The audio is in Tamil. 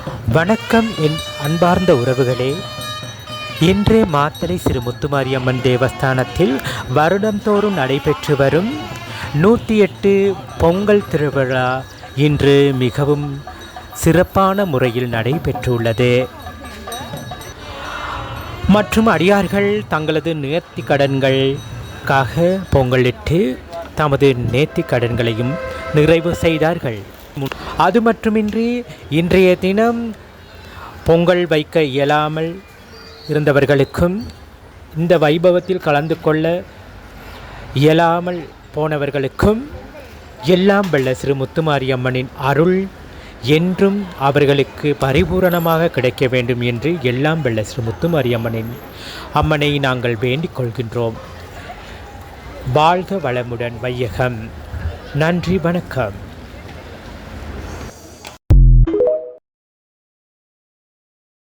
வணக்கம் என் அன்பார்ந்த உறவுகளே. இன்று மாத்தளை ஸ்ரீ முத்துமாரியம்மன் தேவஸ்தானத்தில் வருடந்தோறும் நடைபெற்று வரும் 108 பொங்கல் திருவிழா இன்று மிகவும் சிறப்பான முறையில் நடைபெற்றுள்ளது. மற்றும் அடியார்கள் தங்களது நேர்த்தி கடன்களுக்காக பொங்கலிட்டு தமது நேர்த்தி கடன்களையும் நிறைவு செய்தார்கள். அது மட்டுமின்றி இன்றைய தினம் பொங்கல் வைக்க இயலாமல் இருந்தவர்களுக்கும் இந்த வைபவத்தில் கலந்து கொள்ள இயலாமல் போனவர்களுக்கும் எல்லாம் வல்ல ஸ்ரீ முத்துமாரியம்மனின் அருள் என்றும் அவர்களுக்கு பரிபூரணமாக கிடைக்க வேண்டும் என்று எல்லாம் வல்ல ஸ்ரீ முத்துமாரியம்மனின் அம்மனை நாங்கள் வேண்டிக் கொள்கின்றோம். வாழ்க வளமுடன் வையகம். நன்றி, வணக்கம்.